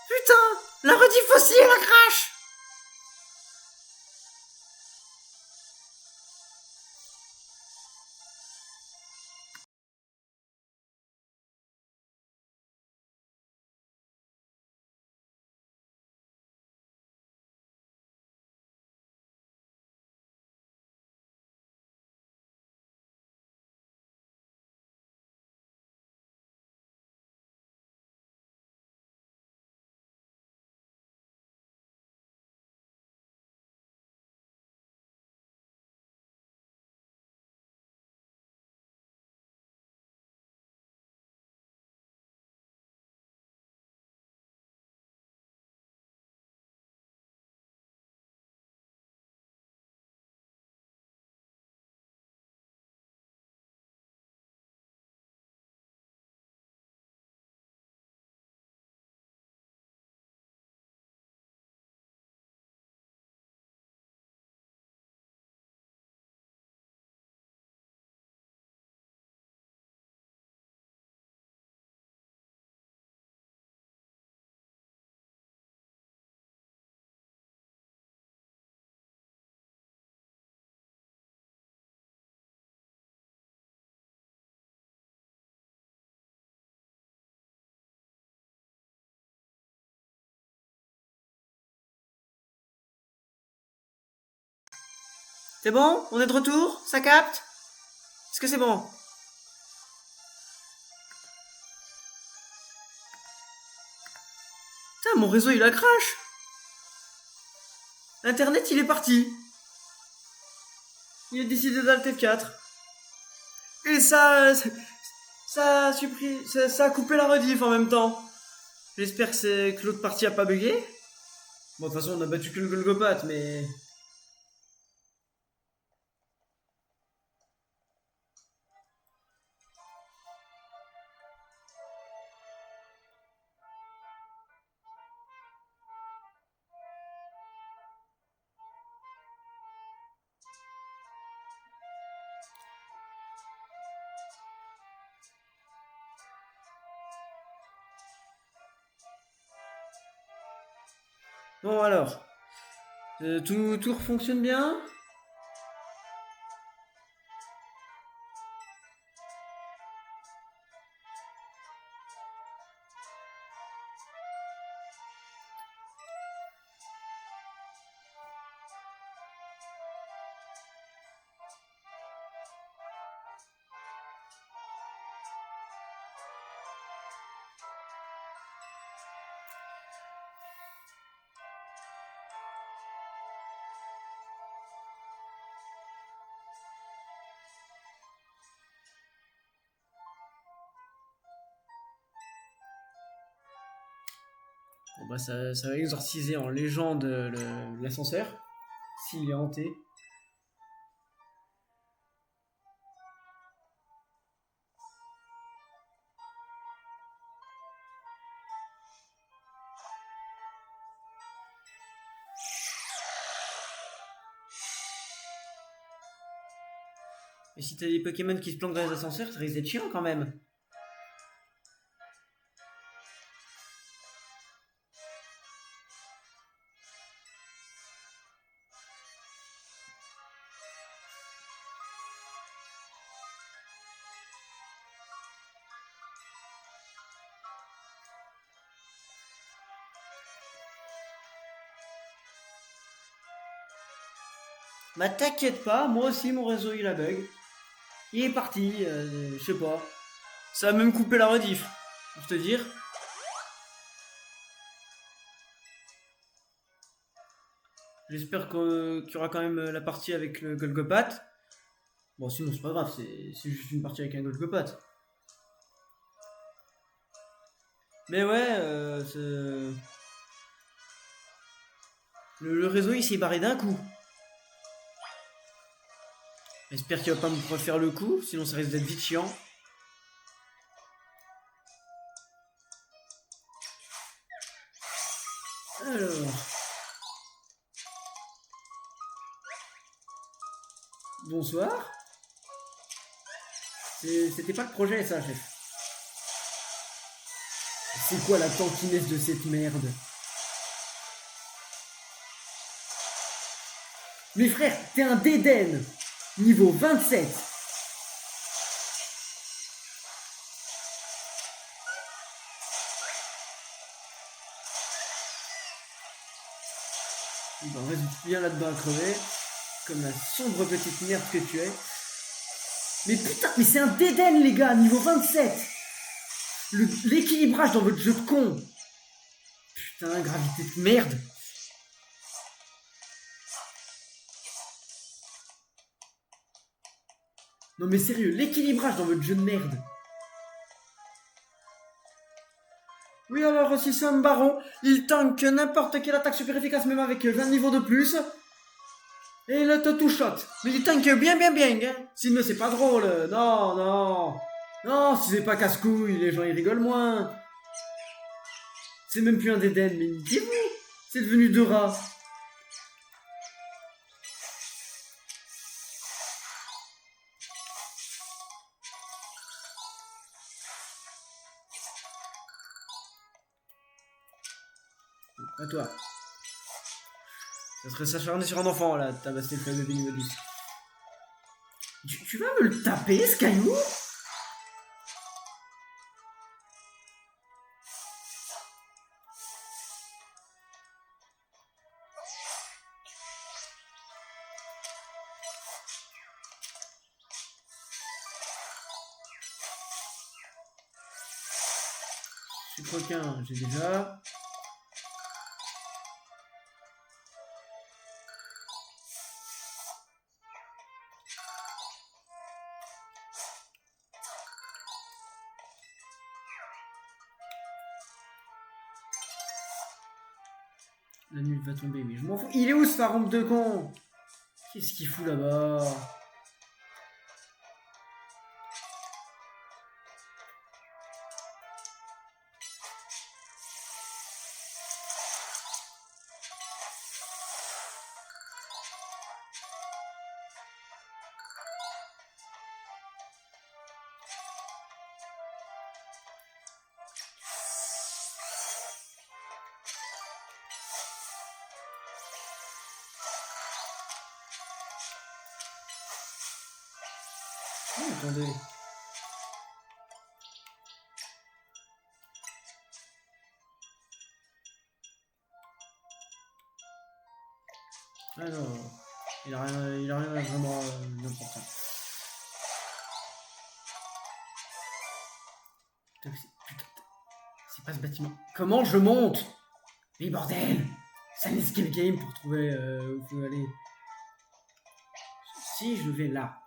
Putain, la rediff aussi, elle a crash. C'est bon? On est de retour? Ça capte? Est-ce que c'est bon? Putain, mon réseau il a crash. Internet il est parti. Il a décidé d'alt F4. Et ça a ça a coupé la rediff en même temps. J'espère que l'autre partie a pas bugué. Bon, de toute façon, on a battu que le Golgopath, mais... Bon, alors. Tout fonctionne bien? Bon, bah, ça va exorciser en légende l'ascenseur. S'il est hanté. Et si t'as des Pokémon qui se planquent dans les ascenseurs, ça risque d'être chiant quand même. Bah t'inquiète pas, moi aussi mon réseau il a bug. Il est parti, je sais pas. Ça a même coupé la rediff, pour te dire. J'espère qu'il y aura quand même la partie avec le Golgopath. Bon, sinon c'est pas grave, c'est juste une partie avec un Golgopath. Mais ouais, le réseau il s'est barré d'un coup. J'espère qu'il va pas me refaire le coup, sinon ça risque d'être vite chiant. Alors. Bonsoir. C'était pas le projet ça, chef. C'est quoi la tankiness de cette merde? Mais frère, t'es un Dédène. Niveau 27. Bon, reste bien là-dedans à crever. Comme la sombre petite merde que tu es. Mais putain, mais c'est un Dédène, les gars, niveau 27. L'équilibrage dans votre jeu de con. Putain, gravité de merde. Non mais sérieux, l'équilibrage dans votre jeu de merde. Oui alors, si c'est un baron, il tank n'importe quelle attaque super efficace, même avec 20 niveaux de plus. Et il te two-shot. Mais il tank bien, hein. Sinon c'est pas drôle. Non, non. Non, si c'est pas casse-couille, les gens ils rigolent moins. C'est même plus un Dédène, mais dis-vous, c'est devenu deux rats. À toi. Ça serait s'acharner sur un enfant là, tabasser le faible niveau 10. Tu vas me le taper, ce caillou? Je suis coquin, j'ai déjà. La nuit va tomber, mais je m'en fous. Il est où ce farompe de con? Qu'est-ce qu'il fout là-bas? Oh, attendez. Ah non, il a rien vraiment d'important. Putain, c'est pas ce bâtiment. Comment je monte? Mais bordel! C'est un escape game pour trouver où faut aller. Si je vais là.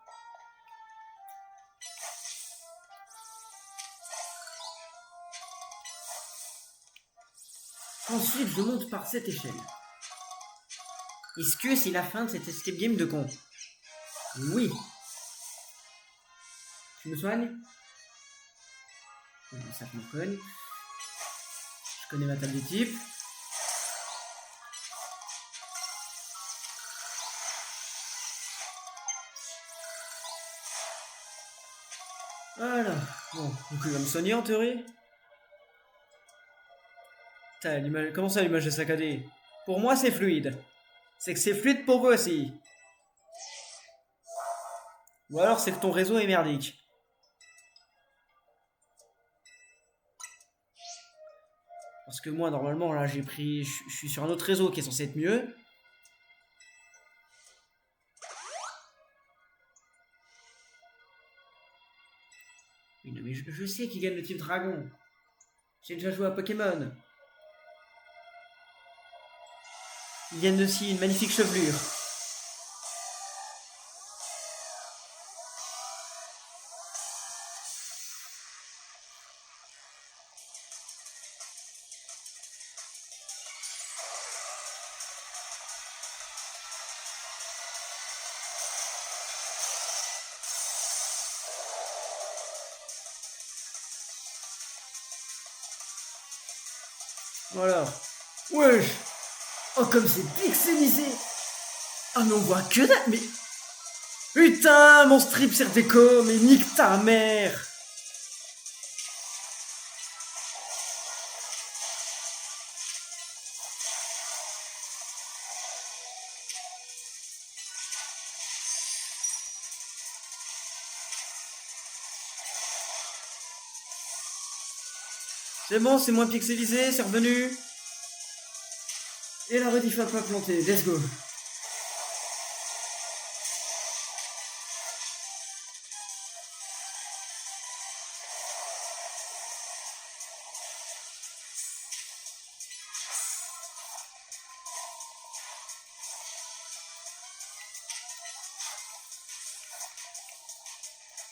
Ensuite, je monte par cette échelle. Est-ce que c'est la fin de cet escape game de con? Oui. Tu me soignes? Ça, je me cogne. Je connais ma table de type. Voilà. Bon, donc il va me soigner en théorie. Putain, comment ça l'image est saccadée? Pour moi, c'est fluide. C'est que c'est fluide pour vous aussi. Ou alors c'est que ton réseau est merdique. Parce que moi, normalement, là, je suis sur un autre réseau qui est censé être mieux. Oui, non, mais je sais qu'il gagne le type dragon. J'ai déjà joué à Pokémon. Il gagne aussi une magnifique chevelure. Voilà. Wesh. Oh, comme c'est pixelisé. Ah, mais on voit que dalle. Mais... Putain, mon strip sert déco. Mais nique ta mère. C'est bon, c'est moins pixelisé, c'est revenu. Et la rediff va pas planter, let's go.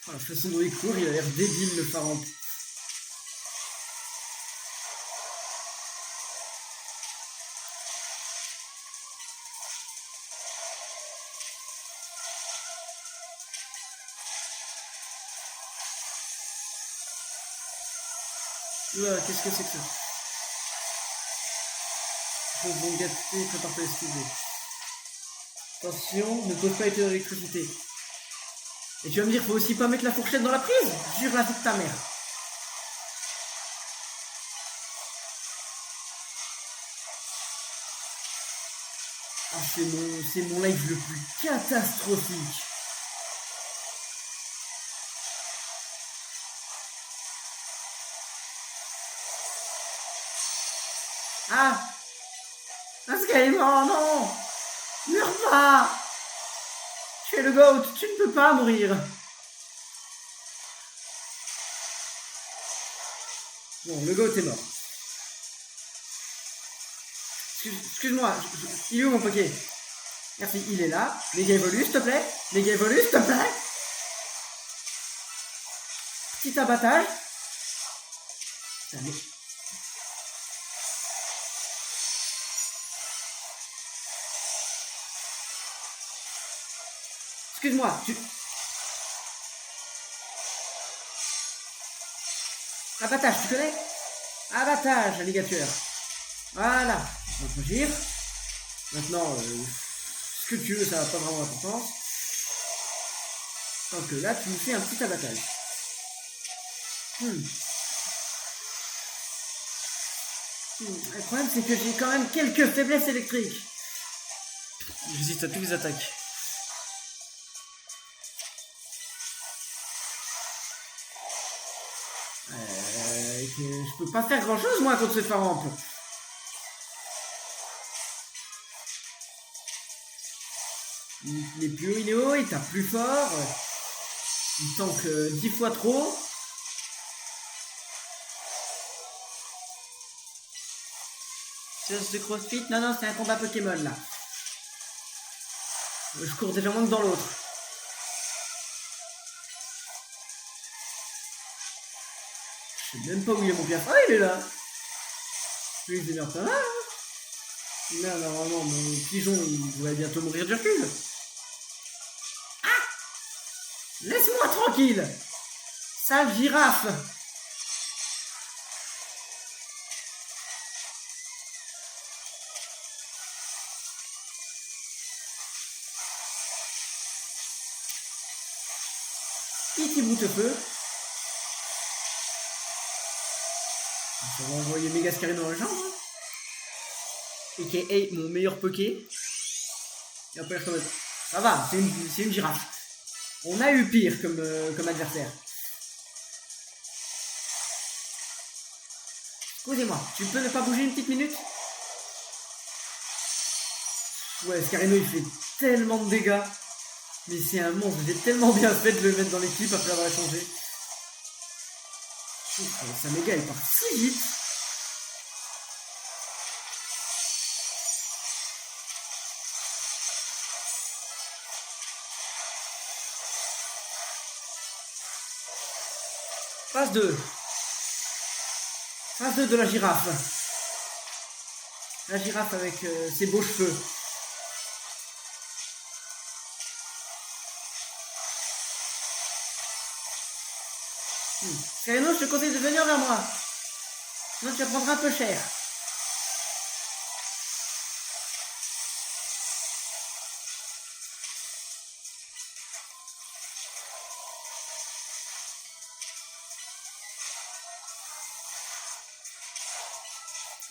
Oh, la façon dont il court, il a l'air débile le Pharamp. Là, qu'est-ce que c'est que ça? Ils vont gâter, prépare-toi à esquiver. Attention, ne pose pas être d'électricité. Et tu vas me dire, faut aussi pas mettre la fourchette dans la prise? Jure la vie de ta mère. Ah, c'est mon live le plus catastrophique. Ah! Un Skyman, non! Meurs pas! Tu es le GOAT, tu ne peux pas mourir! Bon, le GOAT est mort. Excuse-moi, il est où mon Poké? Merci, il est là. Méga évolue, s'il te plaît. Méga évolue, s'il te plaît. Petit abattage. Allez. Excuse-moi, Abattage, tu connais? Abattage, alligator. Voilà. On va agir. Maintenant, ce que tu veux, ça n'a pas vraiment d'importance. Donc là, tu me fais un petit abattage. Le problème, c'est que j'ai quand même quelques faiblesses électriques. J'hésite à toutes les attaques. Je peux pas faire grand chose moi contre ce Pharamp. Il est plus haut, il est haut, il tape plus fort. Il tank 10 fois trop. C'est de CrossFit? Non, c'est un combat Pokémon là. Je cours déjà moins que dans l'autre. Je sais même pas où il est mon pierre. Ah, il est là. Lui, il est là. Là, normalement, mon pigeon, il devrait bientôt mourir d'Hercule. Ah! Laisse-moi tranquille! Sale girafe! Petit bout de feu. On va envoyer Mégascarine dans la jambe. A.K.A. mon meilleur Poké. Et après, ça va, c'est une girafe. On a eu pire comme adversaire. Excusez-moi, tu peux ne pas bouger une petite minute? Ouais, Scarino il fait tellement de dégâts. Mais c'est un monstre, j'ai tellement bien fait de le mettre dans l'équipe après avoir échangé. Sa méga elle part si vite. Phase 2. Phase 2 de la girafe. La girafe avec ses beaux cheveux. Scarino, je te conseille de venir vers moi. Sinon tu vas prendre un peu cher.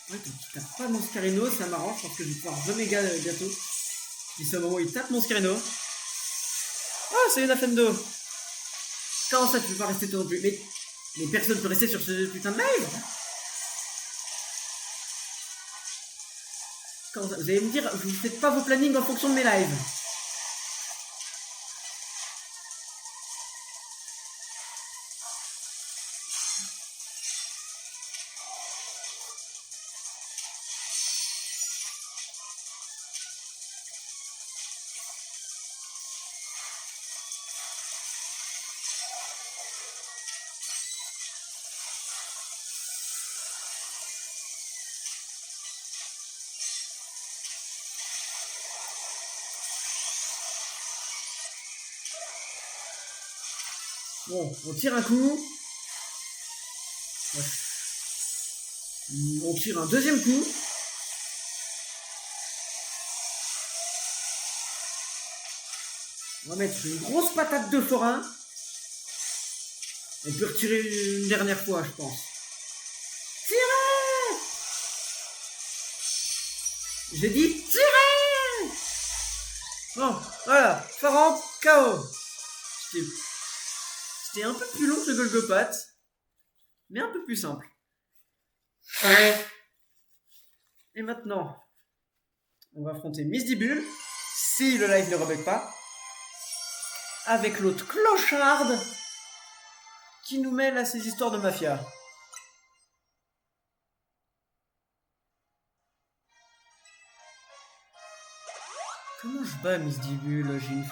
Ouais, donc il tape pas mon Scarino, ça m'arrange parce que je vais pouvoir reméga bientôt. Et c'est au moment où il tape mon Scarino. Ah, c'est une Afendo. Comment ça, tu peux pas rester toi non plus? Mais personne peut rester sur ce putain de live. Vous allez me dire, vous ne faites pas vos plannings en fonction de mes lives. Bon, on tire un coup. On tire un deuxième coup. On va mettre une grosse patate de forain. On peut retirer une dernière fois, je pense. Tirez! J'ai dit tirez! Bon, voilà. Faramp, KO. C'était un peu plus long que le Golgopat, mais un peu plus simple. Et maintenant, on va affronter Misdibule, si le live ne rebug pas, avec l'autre clocharde qui nous mêle à ces histoires de mafia. Comment je bats Misdibule? J'ai une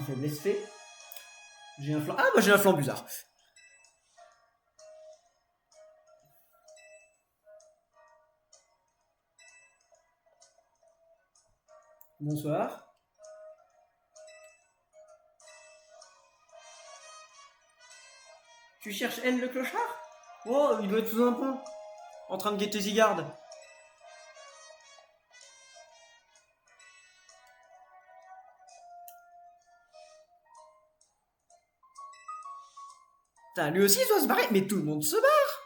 faiblesse fait. J'ai un flanc. Ah bah j'ai un flanc bizarre. Bonsoir. Tu cherches elle le clochard? Oh, il doit être sous un pont. En train de guetter Zygarde. Putain, lui aussi il doit se barrer, mais tout le monde se barre.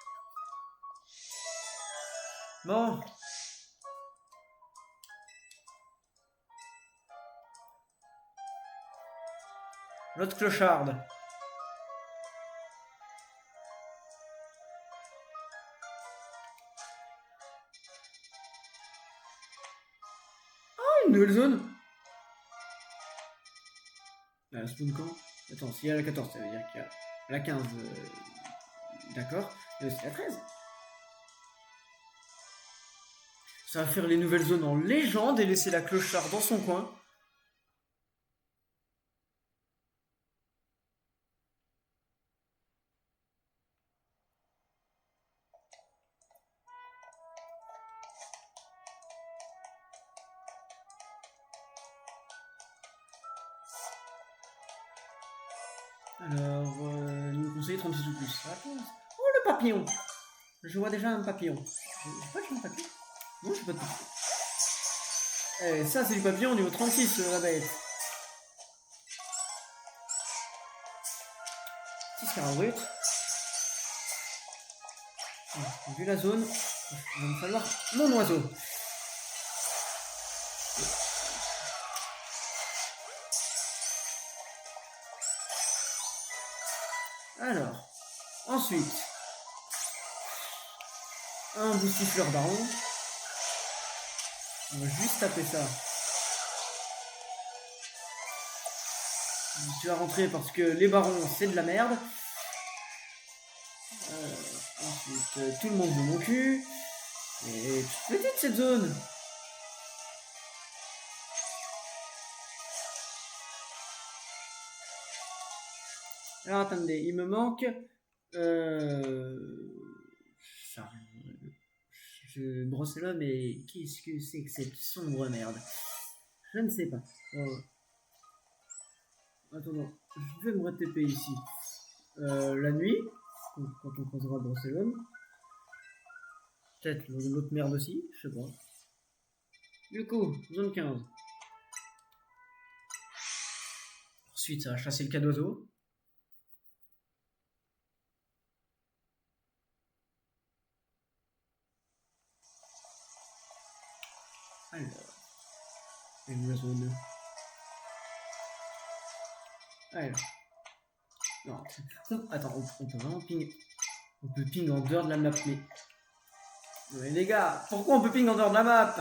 Bon. L'autre clocharde. Ah, une nouvelle zone. La spawn quand? Attends, s'il y a la 14, ça veut dire qu'il y a la 15. D'accord. Et aussi la 13. Ça va faire les nouvelles zones en légende et laisser la clocharde dans son coin. Alors, nous conseille 36 ou plus. Attends. Oh, le papillon! Je vois déjà un papillon. J'ai pas de papillon? Non, j'ai pas de papillon. Eh, ça, c'est du papillon au niveau 36, la bête. 6 carats brut. Vu la zone, il va me falloir mon oiseau. Alors, ensuite, un boostifleur baron. On va juste taper ça. Tu vas rentrer parce que les barons, c'est de la merde. Ensuite, tout le monde veut mon cul. Et petite cette zone. Alors attendez, il me manque... Je brosse là, mais qu'est-ce que c'est que cette sombre merde? Je ne sais pas. Attends, je vais me re-TP ici. La nuit, quand on croisera Barcelone. Peut-être l'autre merde aussi, je sais pas. Du coup, zone 15. Ensuite, ça va chasser le cas d'oiseau. Alors, une oiseau 2. Alors. Non, attends, on peut vraiment ping. On peut ping en dehors de la map, mais les gars, pourquoi on peut ping en dehors de la map?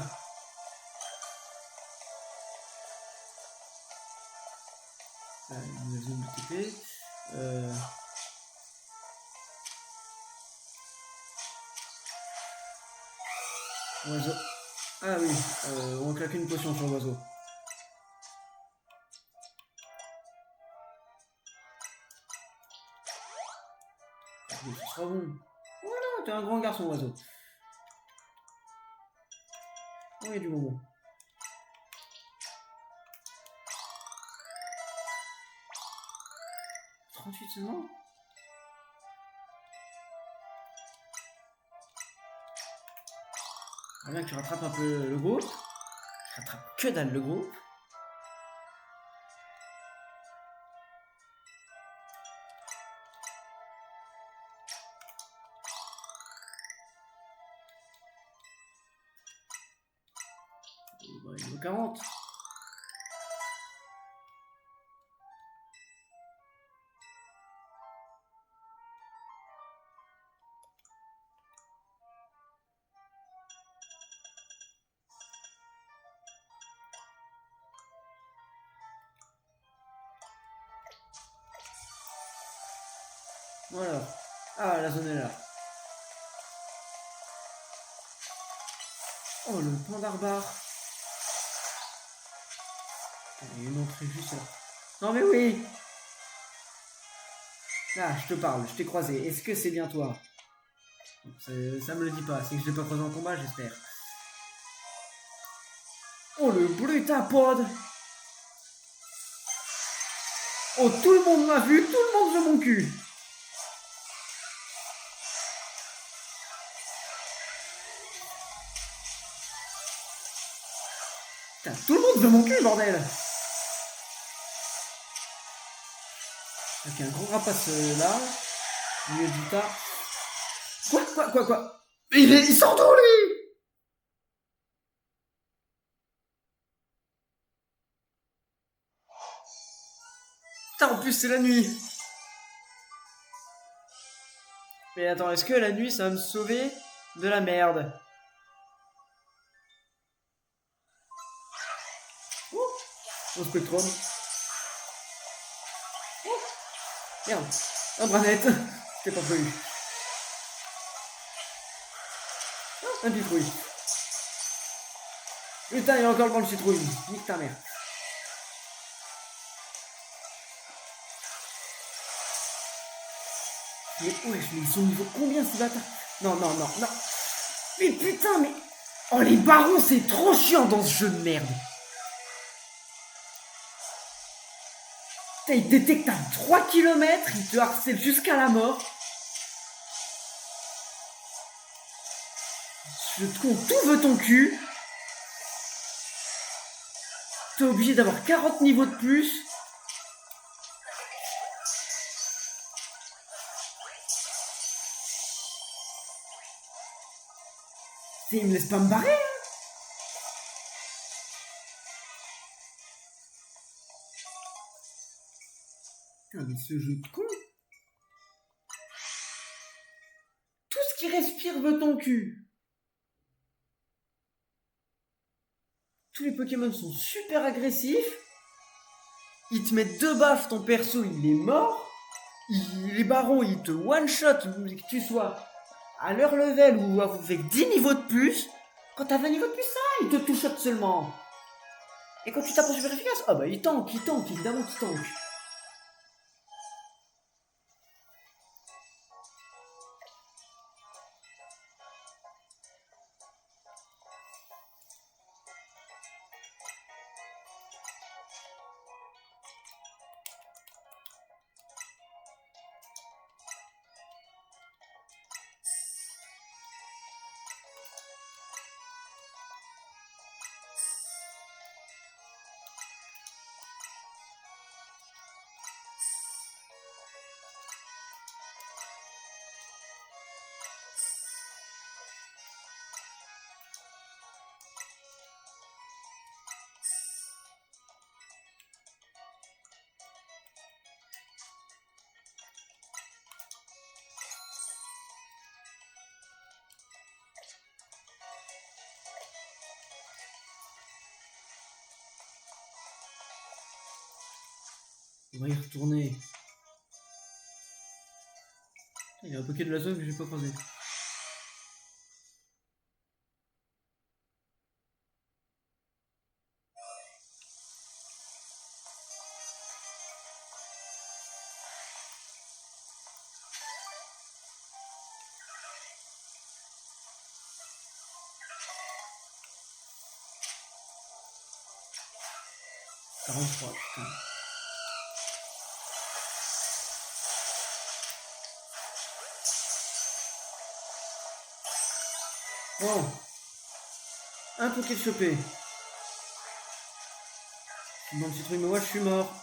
une zone de TP. Oiseau. Ah oui, on va claquer une potion sur l'oiseau. Oui, ce sera bon. Voilà, t'es un grand garçon, oiseau. Oh, il y a du bonbon. « 38 seulement. Bien que tu rattrapes un peu le groupe. Tu rattrapes que dalle le groupe. Niveau 40. Voilà. Ah, la zone est là. Oh, le pan d'Arbar. Il y a une entrée juste là. Non mais oui. Là, je te parle, je t'ai croisé. Est-ce que c'est bien toi? Ça me le dit pas. C'est que je l'ai pas croisé en combat, j'espère. Oh, le brutapode. Oh, tout le monde m'a vu, tout le monde veut mon cul. Putain, tout le monde veut mon cul, bordel. Ok, un gros rapace là. Au milieu du tas. Quoi? Il sort d'où, lui? Putain, en plus, c'est la nuit. Mais attends, est-ce que la nuit, ça va me sauver de la merde? Au Spectrum. Oh, merde. Un branette. C'était pas prévu. Un citrouille. Putain, il y a encore le banc de citrouille. Nique ta mère. Mais ouais, ils sont niveau combien ces bâtards? Non. Mais putain, mais... Oh, les barons, c'est trop chiant dans ce jeu de merde. Putain, il détecte à 3 km, il te harcèle jusqu'à la mort. Je te compte, tout veut ton cul. T'es obligé d'avoir 40 niveaux de plus. Et il me laisse pas me barrer, hein. Putain, mais ce jeu de con. Tout ce qui respire veut ton cul. Tous les Pokémon sont super agressifs. Ils te mettent 2 baffes, ton perso il est mort. Les barons ils te one-shot, que tu sois à leur level ou avec 10 niveaux de plus. Quand t'as 20 niveaux de plus, ça, ils te touchent seulement. Et quand tu tapes en super efficace, ah bah il tank, évidemment qu'il tank. On va y retourner. Il y a un Poké de la zone que j'ai pas croisé. Putain. Bon. Un Poké de chopé. Mon petit truc, mais moi je suis mort.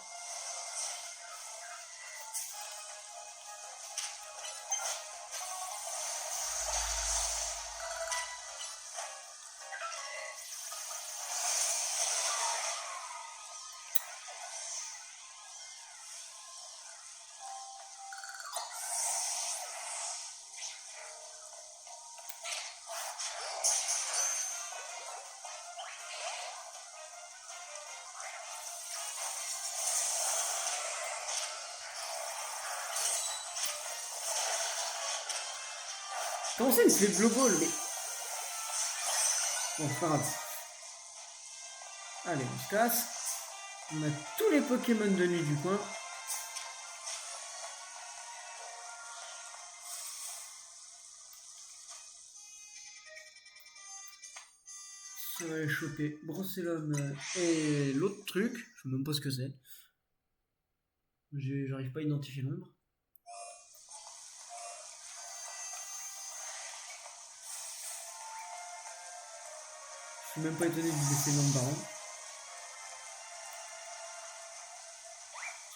Comment ça il se fait global, mais... Bon, c'est pas grave. Allez, on se casse. On a tous les Pokémon de nuit du coin. Ça va aller choper Brossellum et l'autre truc. Je sais même pas ce que c'est. J'arrive pas à identifier l'ombre. Je suis même pas étonné de laisser l'ombre baron.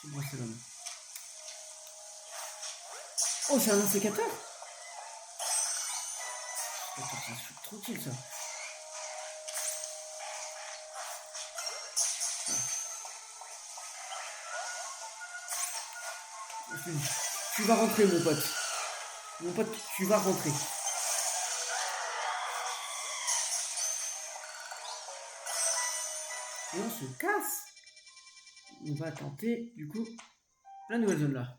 C'est Brossellum. Oh, c'est un insécateur. Attends, ça se fout tranquille ça. Tu vas rentrer mon pote. Mon pote, tu vas rentrer. Et on se casse. On va tenter du coup la nouvelle zone là.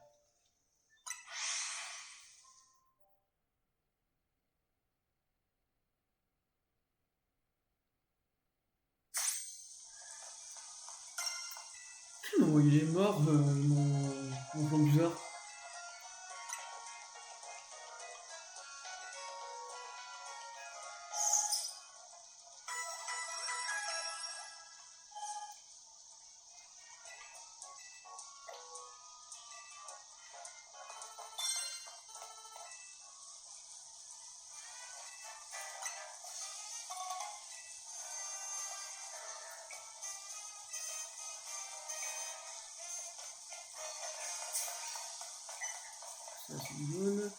Non, il est mort, mon plan bizarre. Ça c'est une zone.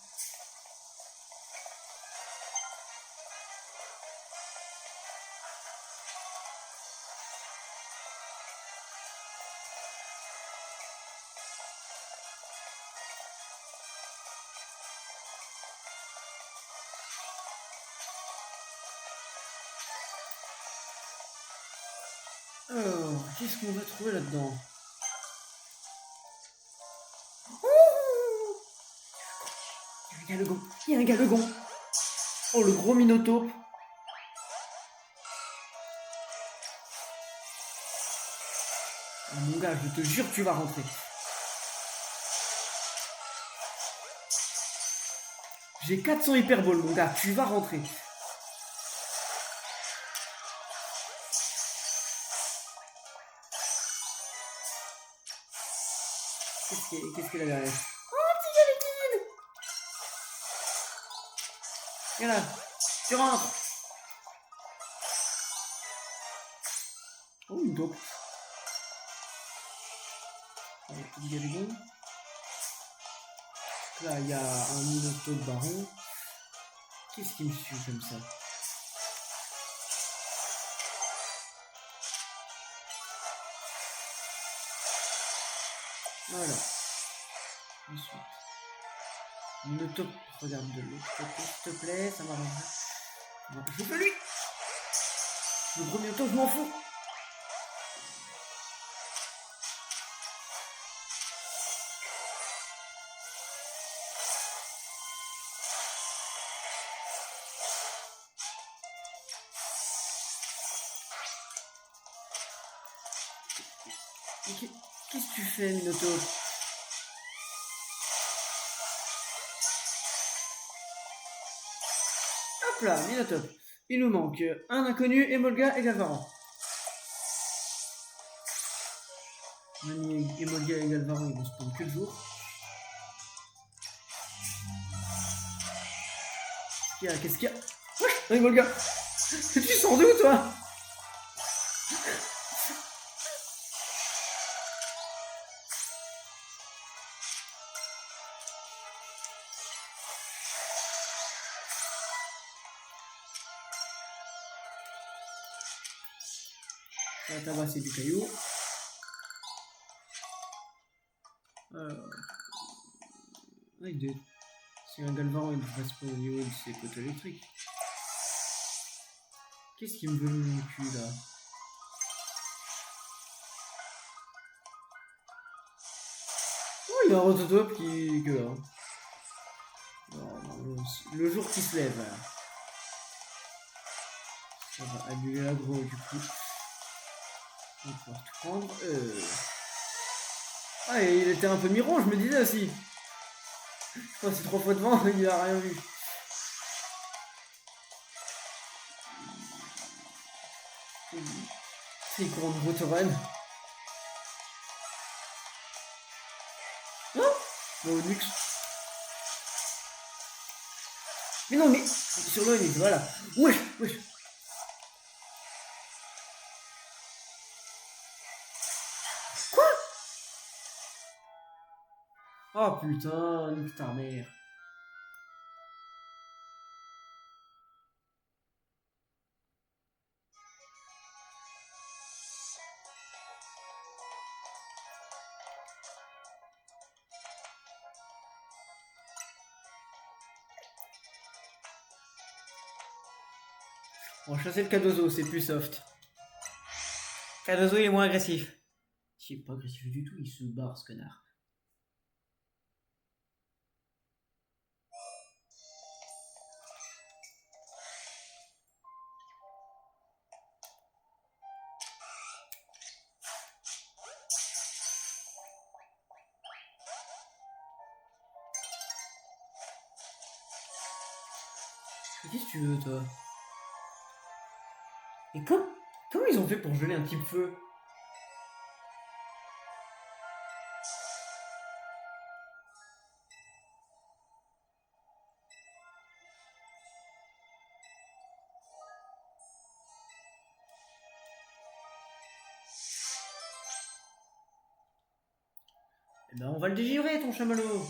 Alors, qu'est-ce qu'on va trouver là-dedans? Il y a un galegon. Il y a un galegon. Oh, le gros Minotaure. Oh, mon gars, je te jure, tu vas rentrer. J'ai 400 hyperboles, mon gars, tu vas rentrer. Qu'est-ce qu'il a derrière? Oh, petit Galekine! Viens là, tu rentres. Oh, une dope. Allez, petit Galegon. Là, il y a un Minotaure baron. Qu'est-ce qui me suit comme ça? Voilà. Ensuite. Minotaure, regarde de l'autre côté, s'il te plaît, ça m'arrange. Je veux lui! Le gros Minotaure, je m'en fous! Qu'est-ce que tu fais, Minotaure? Hop là, Minotaure. Il nous manque un inconnu, Emolga et Galvaran. Emolga et Galvaran, ils vont se prendre que le jour. Qu'est-ce qu'il y a? Wesh, Emolga! Tu sors d'où, toi? On va tabasser du caillou. Si un Galvaran il ne passe pas au niveau de ses poteaux électriques. Qu'est-ce qui me veut le cul là? Oh, il y a un Rototop qui est que là. Non, le jour qui se lève. Ça va annuler l'aggro du coup. On va pouvoir tout prendre. Ah, et il était un peu miron, je me disais aussi. Je passe 3 fois devant, il a rien vu. C'est une grande route reine. Oh, le Onyx. Mais non, mais sur le Onyx, voilà. Wesh, wesh. Quoi? Oh putain, nique ta mère. On va chasser le Cadozo, c'est plus soft. Cadozo il est moins agressif. Il est pas agressif du tout, il se barre ce connard. Qu'est-ce que tu veux toi? Et comment ils ont fait pour geler un petit feu? Eh ben on va le dégivrer ton chamallow.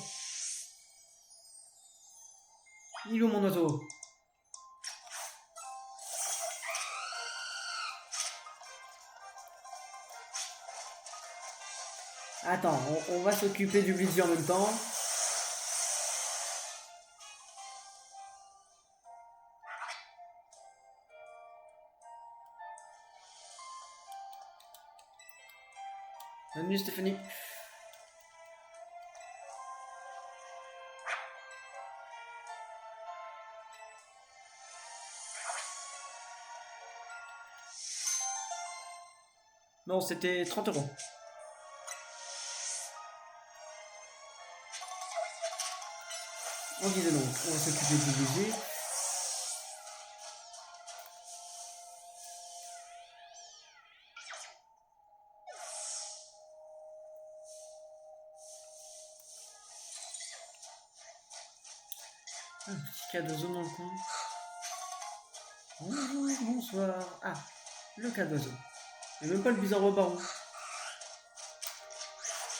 Il est où mon oiseau? Attends, on va s'occuper du Blizzy en même temps. Bienvenue Stéphanie. Non, c'était 30 €. On disait donc, on va s'occuper du Blizzy. Un petit Cadozo dans le coin. Bonjour, bonsoir. Ah, le Cadozo. Et même pas le bizarre baron.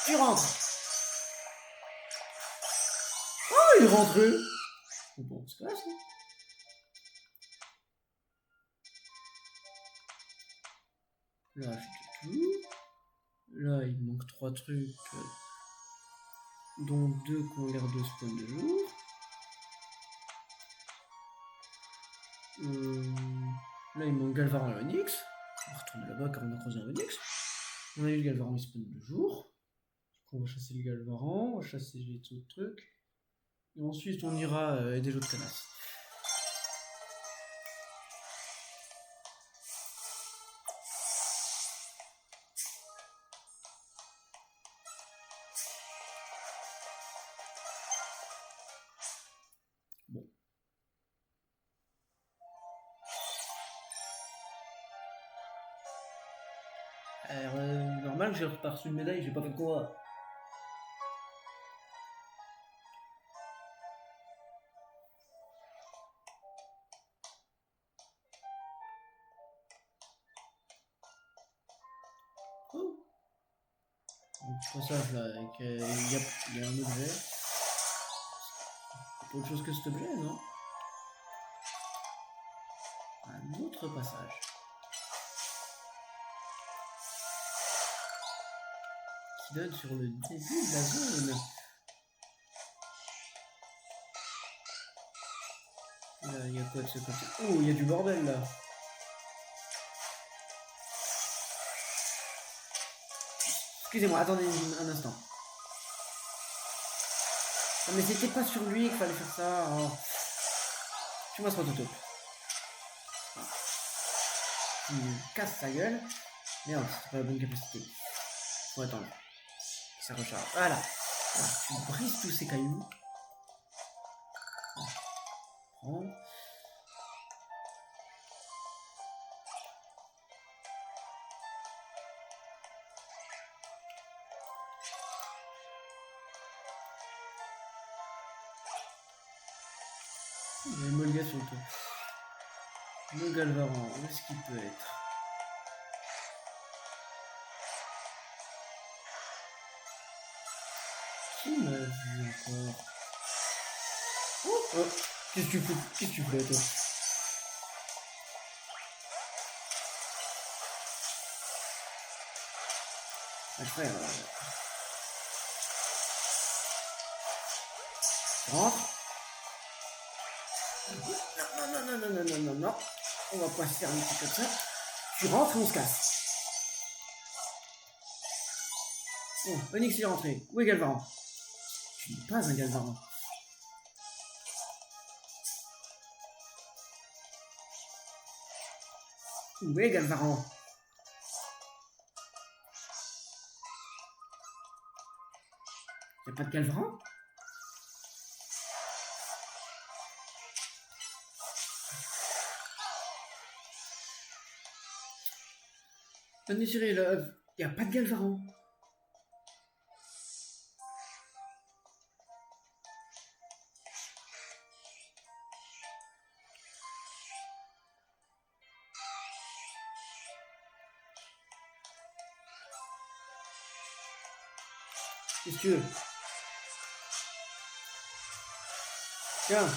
Tu rentres. Oh, il est rentré. Bon, c'est pas ça. Là, j'ai tout. Là, il manque 3 trucs. Dont 2 qui ont l'air de spawn de jour. Là, il manque Galvaran et Onyx. On va retourner là-bas car on a croisé un Onyx. On a eu le Galvaran, il spawn de jour. On va chasser le Galvaran, on va chasser les autres trucs. Et ensuite, on ira aider les autres canasses. Normal que j'ai reçu une médaille, j'ai pas fait de quoi. Oh. Un petit passage là, avec il y a un objet. Pas autre chose que cet objet, non? Un autre passage. Qui donne sur le début de la zone. Là, il y a quoi de ce côté? Oh, il y a du bordel là. Excusez-moi, attendez un instant. Non mais c'était pas sur lui qu'il fallait faire ça. Oh. Tu vois ce prototype. Il casse sa gueule. Merde, c'est pas la bonne capacité. Faut attendre. Ça recharge. Voilà. Voilà. Tu brises tous ces cailloux. Prends. Il y a une molga sur le toit. Le Galvaran, où est-ce qu'il peut être? Qui m'a vu encore? Oh, qu'est-ce que tu fais? Qu'est-ce que tu fais toi? Après, rentre. Non. On va pas se faire un petit comme ça. Tu rentres et on se casse. Bon, Onyx il est rentré. Où est Galvaran? Tu n'es pas un Galvaran. Où est Galvaran? Y'a pas de Galvaran? Cyril, y'a pas de Galvaran. Qu'est-ce que tu veux? Tiens.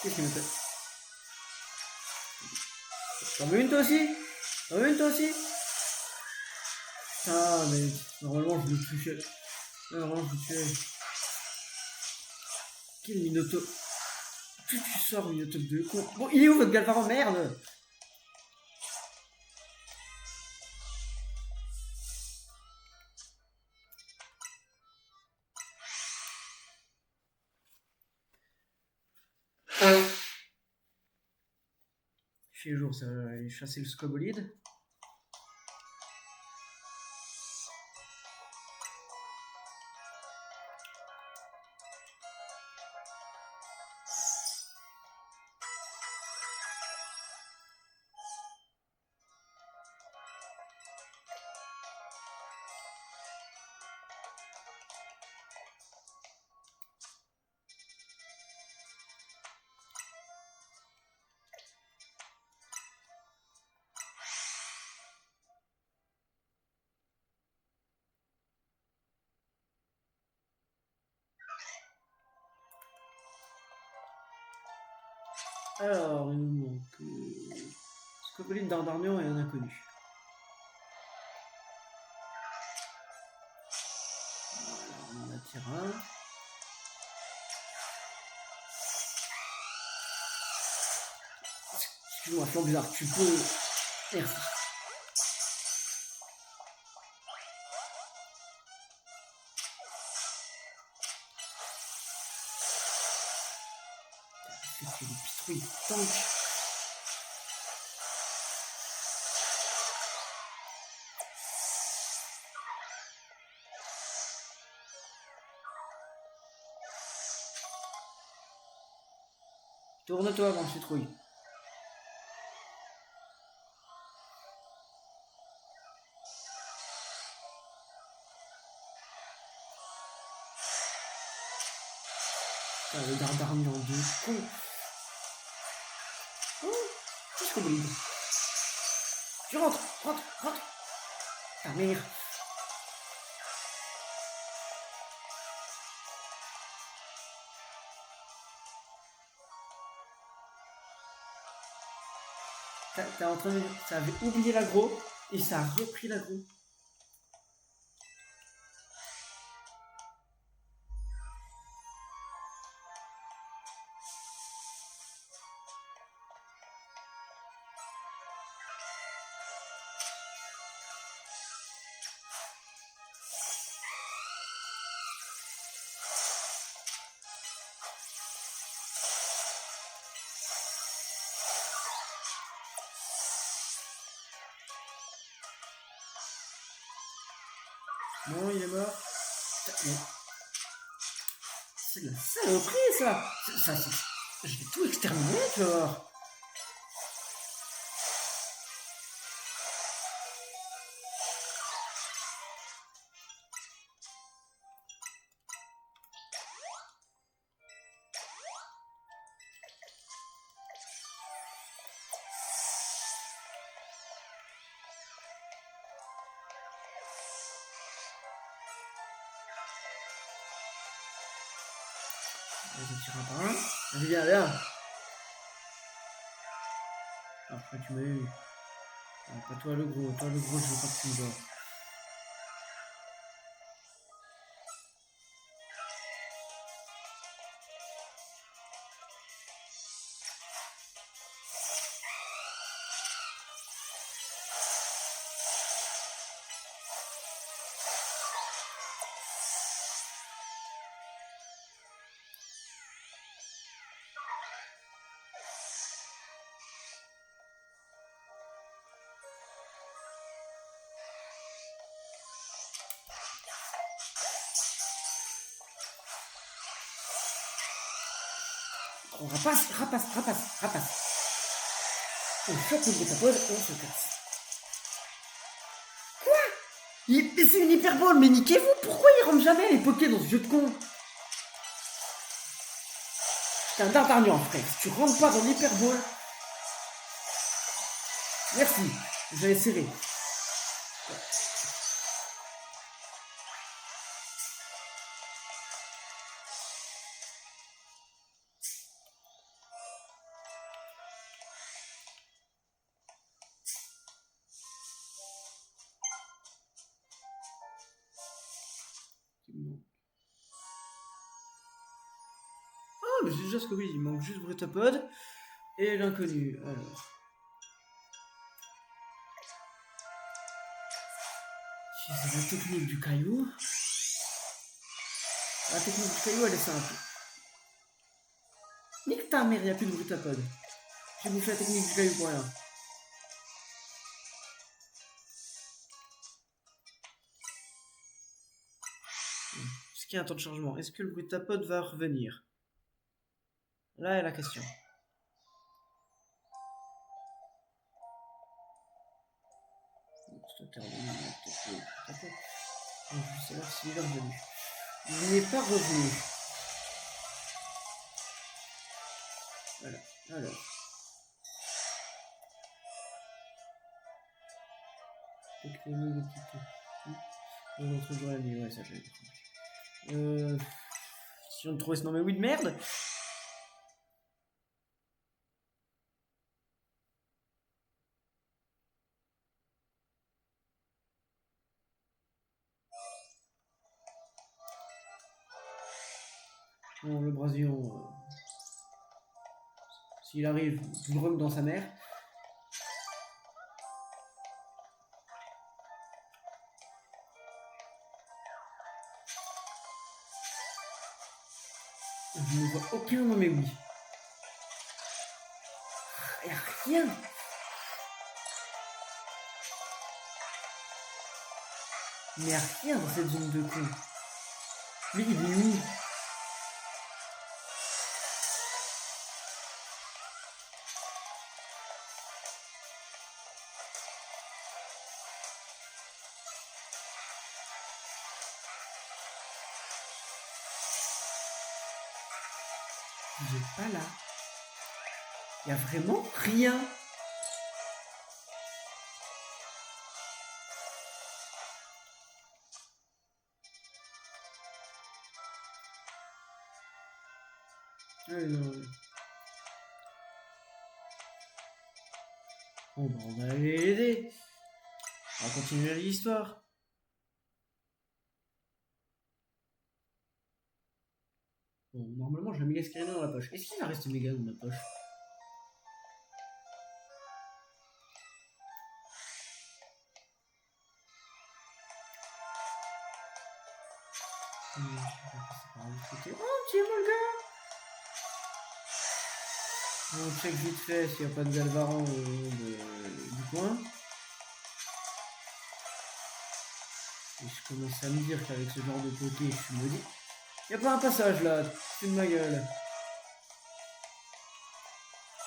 Qu'est-ce qu'il me fait? T'en veux une toi aussi? T'en veux une toi aussi? Ah mais normalement je le touchais. Normalement je le tuais. Quel Minotaure? Tu sors Minotaure de con. Bon il est où votre Galvaran? Merde! Chez jour ça va aller chasser le scobolide. Alors, il nous manque Scopoline d'Ardarnion et un inconnu. Voilà, on en attire un. Excuse-moi, flanc bizarre, tu peux. Merci. C'est des pitrouilles tank. Tourne-toi, mon citrouille. Putain, le dardarmian de con. Oh, jusqu'au bolide. Tu rentres. Ta mère. T'es en train de dire, ça avait oublié l'aggro et ça a repris l'aggro. Non, il est mort. C'est de la saloperie, ça. Je vais tout exterminer, tu vas voir. Vas-y, tire un par un. Vas-y, viens. Après, tu m'as eu. Ah, pas toi le gros, je veux pas que tu me vois. On rapace. On chope le métapode et on se casse. Mais c'est une hyperbole, mais niquez-vous, pourquoi il rentre jamais les pokés dans ce jeu de con? T'es un dardarnian, frère, si tu rentres pas dans l'hyperbole... Merci, j'avais serré. Ah, mais c'est déjà ce que oui, il manque juste Brutapod et l'inconnu. Alors. C'est la technique du caillou. La technique du caillou, elle est simple. Nique ta mère, il n'y a plus de Brutapod. J'ai bouffé la technique du caillou pour rien. Est-ce qu'il y a un temps de chargement? Est-ce que le Brutapod va revenir? Là est la question. Je vais savoir s'il est revenu. Il n'est pas revenu. Voilà. Alors. Notre jour la nuit, ouais, ça j'avais compris. Si on trouvait ce nom, mais oui de merde. Bon, le Brasion, s'il arrive, tout le rhum dans sa mère. Je ne vois aucun nom, mais oui. Il n'y a rien. Il n'y a rien dans cette zone de con. Mais il est où? Vous êtes pas là. Y a vraiment rien. Non. Bon, bah, on va aller l'aider. On va continuer l'histoire. Bon, normalement, j'ai un méga scarina dans la poche. Est-ce qu'il en reste méga dans ma poche? Oh, tiens, mon gars! On check vite fait s'il n'y a pas de Galvaran du coin. Et je commence à me dire qu'avec ce genre de poké, je suis maudit. Y a pas un passage là, c'est de ma gueule.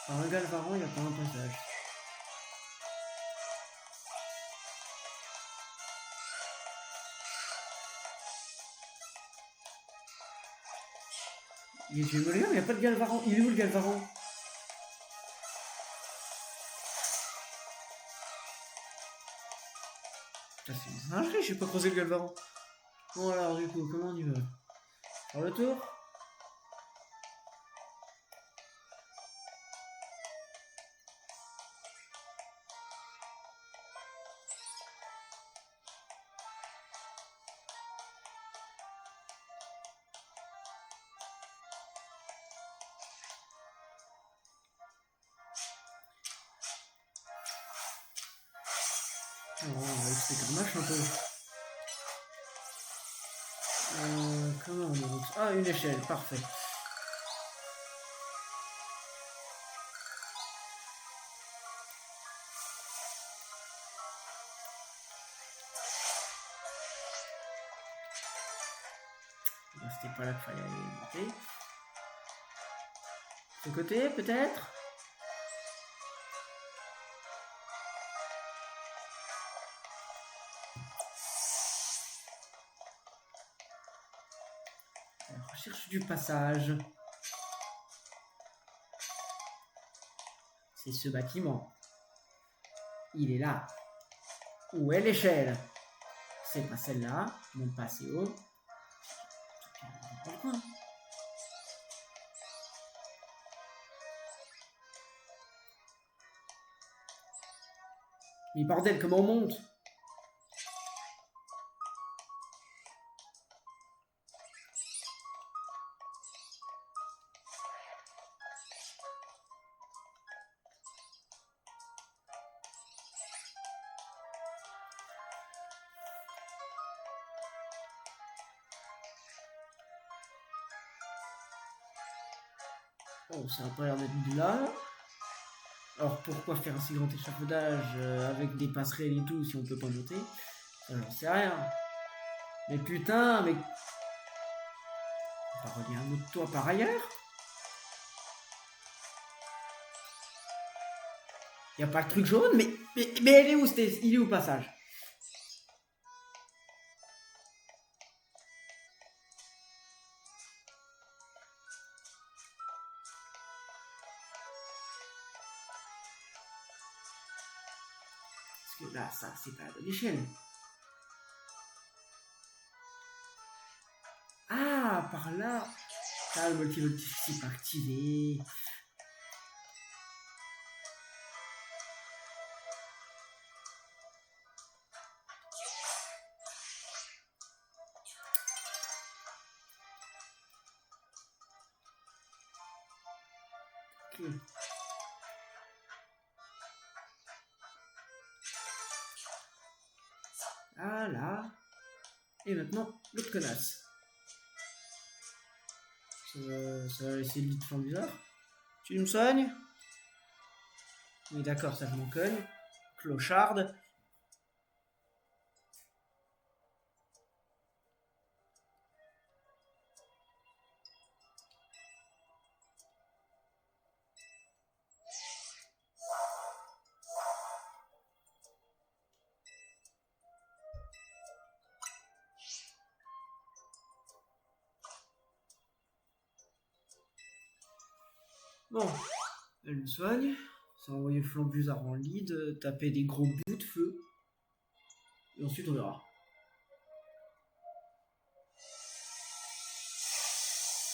Par un Galvaran, y a pas un passage. Je me regarde, mais y a pas de Galvaran. Il est où le Galvaran? Putain, c'est une singerie, j'ai pas creusé le Galvaran. Bon alors du coup, comment on y va? Faire le tour? Non, c'est carnage un peu. Comment on monte? Ah, une échelle, parfait. C'était pas là qu'il fallait aller monter. Ce côté, peut-être? Recherche du passage. C'est ce bâtiment. Il est là. Où est l'échelle? C'est pas celle-là. Monte pas assez haut. Mais bordel, comment on monte? Oh, ça n'a pas l'air d'être de là. Alors pourquoi faire un si grand échafaudage avec des passerelles et tout si on peut pas monter? Ça, j'en sais rien. Mais putain, mais... On va relier un autre toit par ailleurs? Y a pas le truc jaune? Mais elle est où, il est où le passage? Parce que là, ça, c'est pas la bonne échelle. Ah, par là. Ah, le multivoltif, c'est pas activé. Ok. Ah là. Et maintenant, l'autre connasse. Ça va essayer de lui faire bizarre. Tu me soignes? Oui, d'accord, ça je m'en cogne. Clocharde. Bon, elle me soigne. Ça va envoyer Flambuzard en lead, taper des gros bouts de feu. Et ensuite on verra.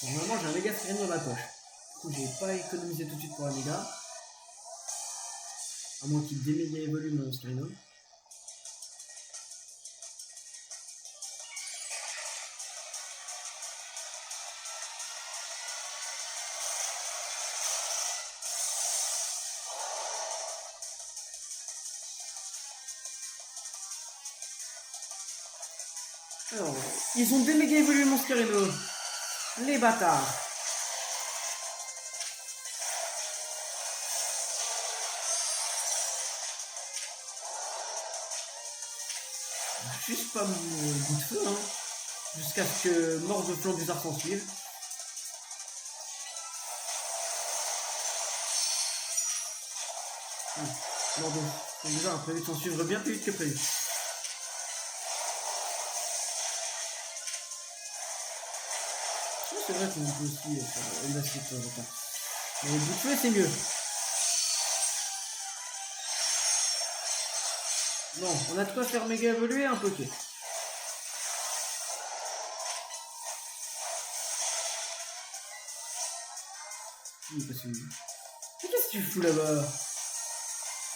Normalement j'ai un méga Skyrim dans ma poche. Du coup j'ai pas économisé tout de suite pour un méga. À moins qu'il déméga évolue mon Skyrim. Alors, ils ont déméga évolué mon Scarino. Les bâtards. Juste pas mon bout de feu, hein. Jusqu'à ce que mort de Flambuzard s'en suive. Mort de Flambuzard a prévu de s'en suivre bien plus vite que prévu. C'est vrai qu'on peut aussi faire une assiette de temps. Mais le bout de feu c'est mieux. Bon, on a de quoi faire méga évoluer un Poké. Mais qu'est-ce que tu fous là-bas?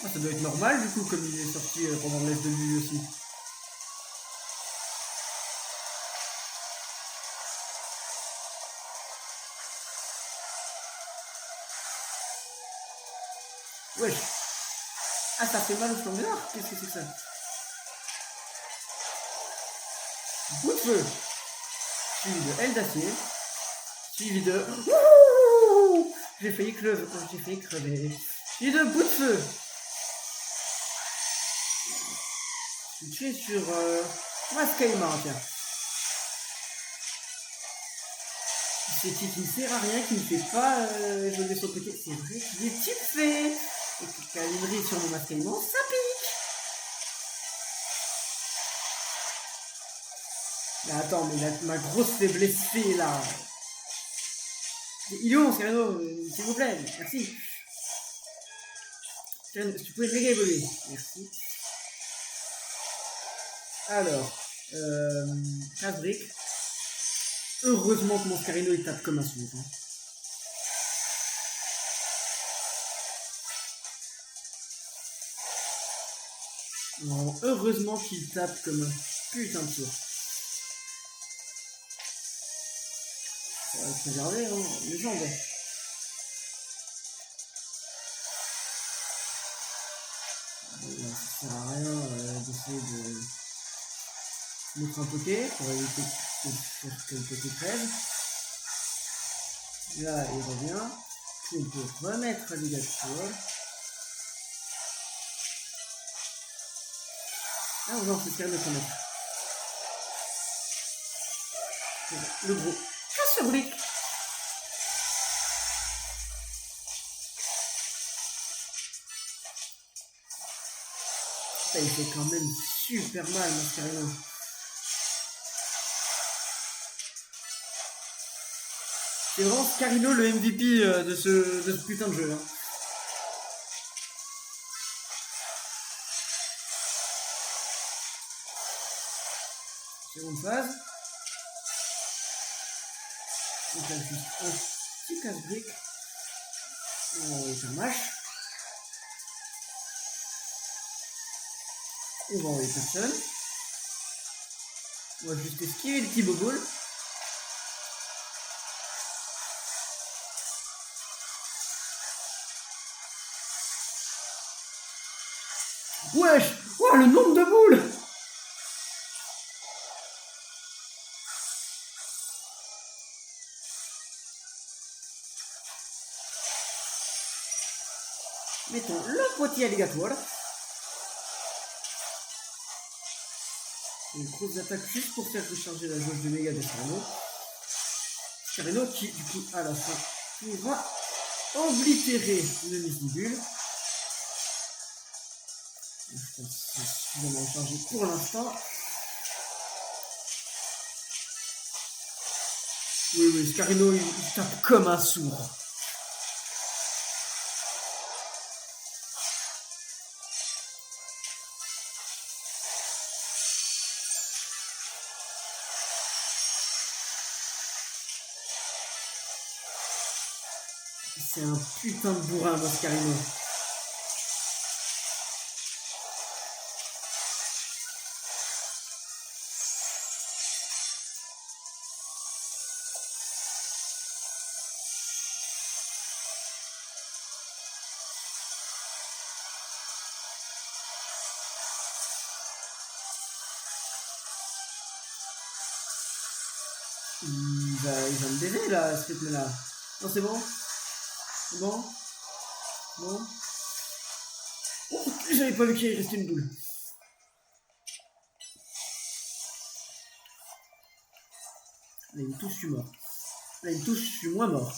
Ah, ça doit être normal du coup, comme il est sorti pendant le live de lui aussi. Wesh. Ah, ça fait mal au Flambuzard? Qu'est-ce que c'est que ça? Bout de feu. Suivi de aile d'acier. Suivi de... Ouh, j'ai failli crever. Suivi de bout de feu. Je suis tué sur... Mascaïma, tiens. C'est qui ne sert à rien, qui ne fait pas évoluer son Poké. C'est vrai qu'il est type fait. Et que câlinerie sur mon Mascaïma, ça pique. Mais attends, mais ma grosse faiblesse fait là. Il est où mon Scarino, s'il vous plaît, merci. Tiens, tu pouvais méga évoluer, merci. Alors, Casse-brique. Heureusement que mon Scarino il tape comme un sourd. Hein. Non, heureusement qu'il tape comme un putain de sourd. Ça va se préserver, hein, les jambes. Là, ça sert à rien d'essayer de mettre un Poké pour éviter que le Poké crève. Là, il revient. Puis on peut remettre l'Alligator. Ah non, c'est calme quand même. Le gros. Casse-brique. Ça, il fait quand même super mal, Mascarino. C'est vraiment Scarino le MVP de ce putain de jeu. Hein. Seconde phase. Donc là, juste un petit casse-brique. On va envoyer un mâche. On va envoyer personne. On va juste esquiver le petit bobole. Wesh! Oh, le nombre de boules! Mettons le potier alligator. Une grosse attaque juste pour faire recharger la jauge de méga de Scarino. Scarino qui, du coup, à la fin, pourra oblitérer le Misnibule. Je pense que c'est suffisamment chargé pour l'instant. Oui, Scarino, il tape comme un sourd. C'est un putain de bourrin, Mascarino. Il va me baiser là, ce rythme-là. Non, c'est bon? C'est bon? Bon? Oh, j'avais pas vu qu'il restait une boule. Là, il me touche, je suis mort. Là, il me touche, je suis moins mort.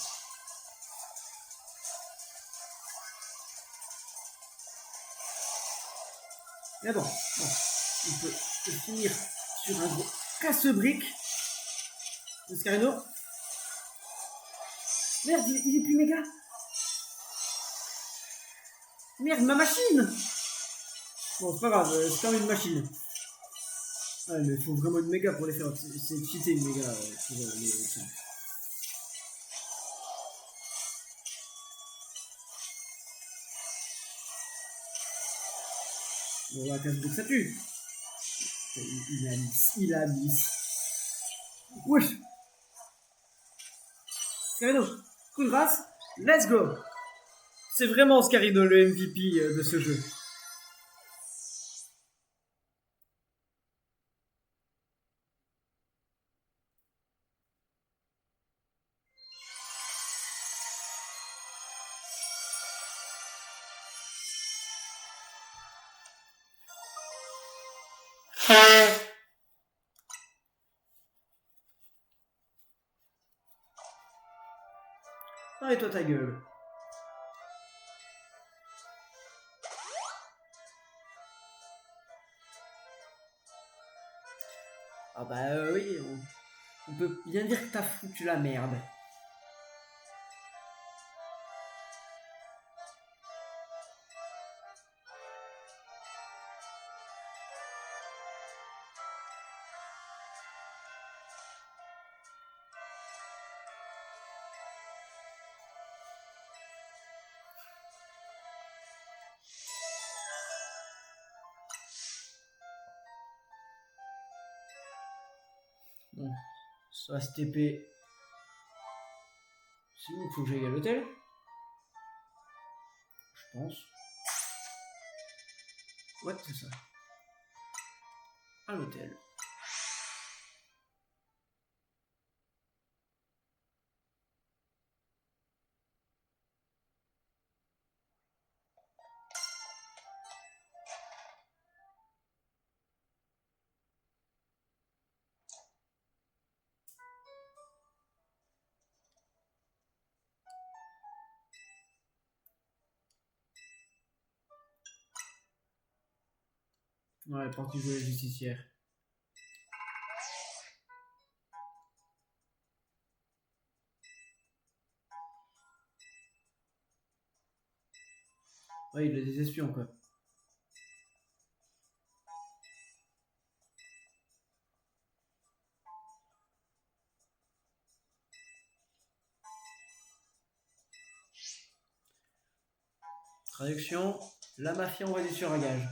Mais bon, on peut finir sur un gros casse-brique. Mascarino. Merde, il est plus méga. Merde, ma machine. Bon, c'est pas grave, c'est quand même une machine. Ouais, mais il faut vraiment une méga pour les faire. C'est cheaté une méga pour les champs. Bon, la casse de ça tue. Il a mis. Wesh. Scarino, coup de grâce, let's go. C'est vraiment Scarino le MVP de ce jeu. Ah, et toi ta gueule. Ah bah oui, on peut bien dire que t'as foutu la merde. Bon, ça va se TP. C'est où? Faut que j'aille à l'hôtel? Je pense. Ouais, c'est ça. À l'hôtel. Ouais, parti jouer la justicière. Ouais, il a des espions quoi. Traduction, la mafia envoie des tueurs à gages.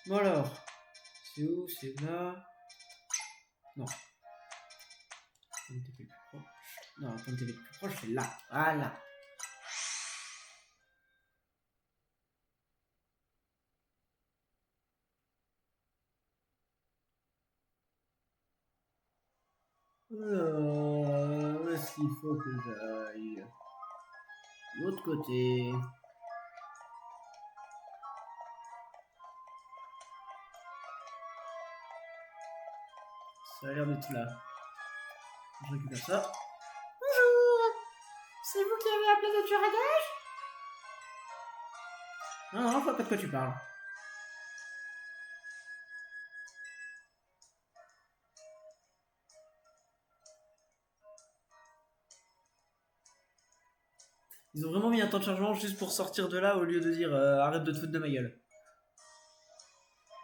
Bon alors, c'est où? C'est là. Non. Point de TP plus proche. Non, point de TP plus proche, c'est là. Voilà. Où est-ce qu'il faut que j'aille? L'autre côté. Ça a l'air d'être là. Je récupère ça. Bonjour. C'est vous qui avez appelé le tueur à gages? Non, je vois pas de quoi tu parles. Ils ont vraiment mis un temps de chargement juste pour sortir de là au lieu de dire arrête de te foutre de ma gueule.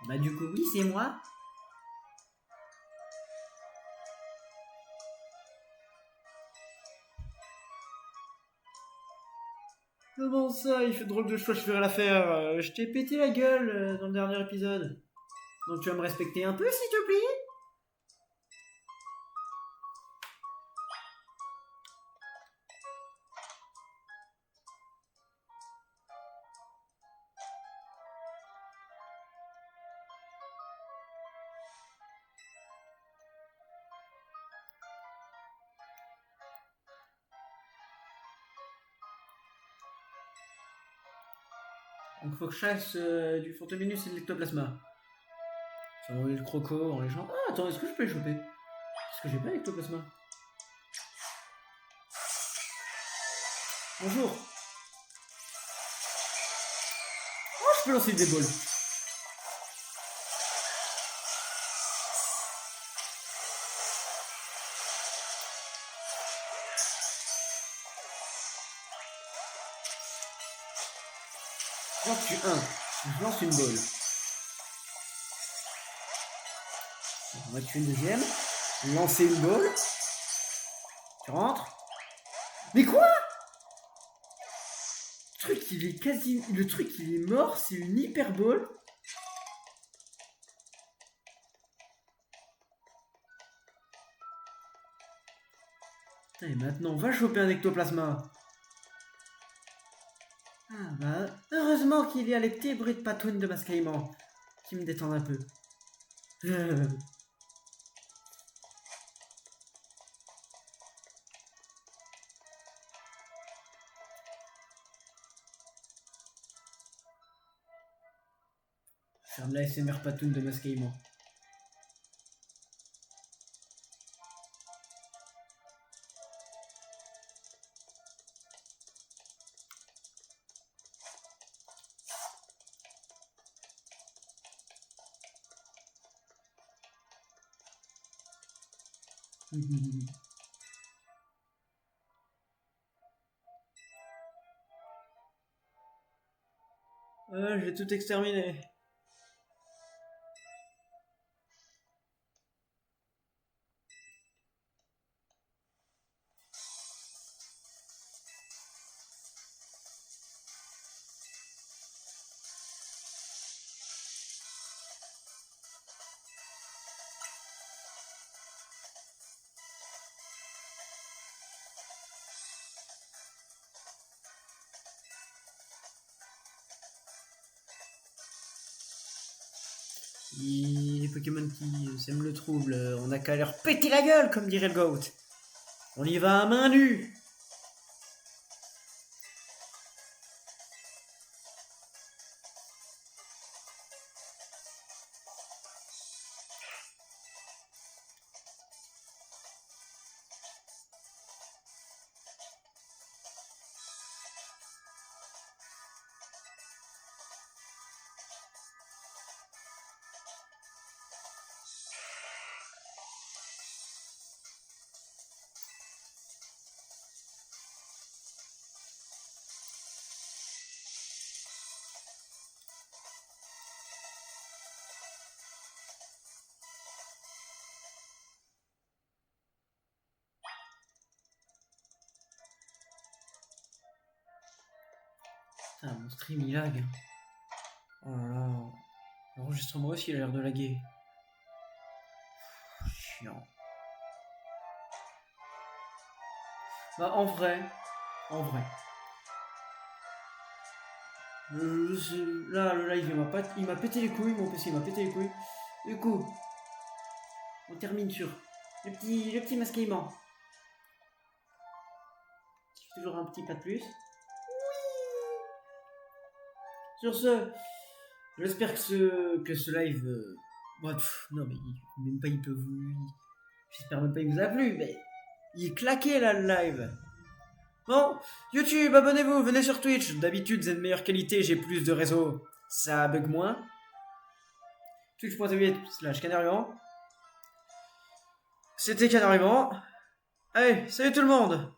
Bah du coup oui c'est moi. Comment ça, il fait drôle de choix, je ferais l'affaire. Je t'ai pété la gueule dans le dernier épisode. Donc tu vas me respecter un peu s'il te plaît? Donc faut que je chasse du Fontaminus et de l'ectoplasma. J'ai envoyé le croco en les gens. Ah attends, est-ce que je peux les choper? Parce que j'ai pas l'ectoplasma. Bonjour. Oh, je peux lancer des balles. J'en tue un. Je lance une balle. On va tuer une deuxième. Lancer une balle. Tu rentres. Mais quoi? Le truc il est quasi. Le truc il est mort, c'est une hyperbole. Et maintenant, va choper un ectoplasma. Ah bah, heureusement qu'il y a les petits bruits de patounes de mascaillement qui me détendent un peu. Faire de la SMR patoune de mascaillement. J'ai tout exterminé. Les Pokémon qui sèment le trouble, on a qu'à leur péter la gueule, comme dirait le GOAT. On y va à main nue. Putain, mon stream il lag. Oh là là. L'enregistrement aussi il a l'air de laguer. Chiant. Bah en vrai. Là le live il m'a pété les couilles, mon PC il m'a pété les couilles. Du coup, on termine sur le petit mascaillement. Toujours un petit pas de plus. Sur ce, j'espère que ce live. Non, mais même pas il peut vous. J'espère même pas qu'il vous a plu, mais il est claqué là le live. Bon, YouTube, abonnez-vous, venez sur Twitch. D'habitude, c'est de meilleure qualité, j'ai plus de réseau. Ça bug moins. Twitch.tv/Canarivant. C'était Canarivant. Allez, salut tout le monde!